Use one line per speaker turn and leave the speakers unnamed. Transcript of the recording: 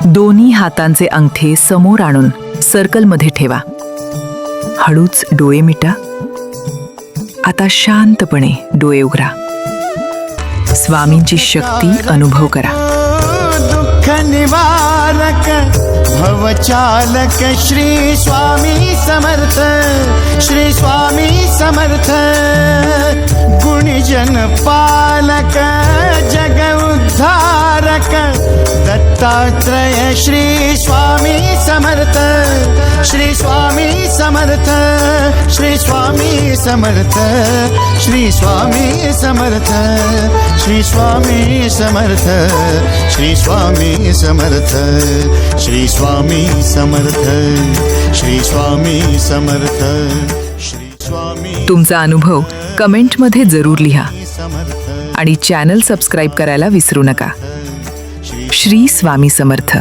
दोन्ही हातांचे अंगठे समोर आणून सर्कलमध्ये ठेवा. हळूच डोळे मिटा. आता शांतपणे डोळे उघडा. स्वामींची शक्ती अनुभव करा.
दुःख निवारक भवचालक श्री स्वामी समर्थ, श्री स्वामी समर्थ. गुणजन पालक जग उद्धारक दत्तात्रय श्री स्वामी समर्थ, श्री स्वामी समर्थ, श्री स्वामी समर्थ, श्री स्वामी समर्थ, श्री स्वामी समर्थ, श्री स्वामी समर्थ, श्री स्वामी समर्थ, श्री स्वामी समर्थ, श्री स्वामी.
तुमचा अनुभव कमेंटमध्ये जरूर लिहा
समर्थ,
आणि चॅनल सबस्क्राईब करायला विसरू नका. श्री स्वामी समर्थ.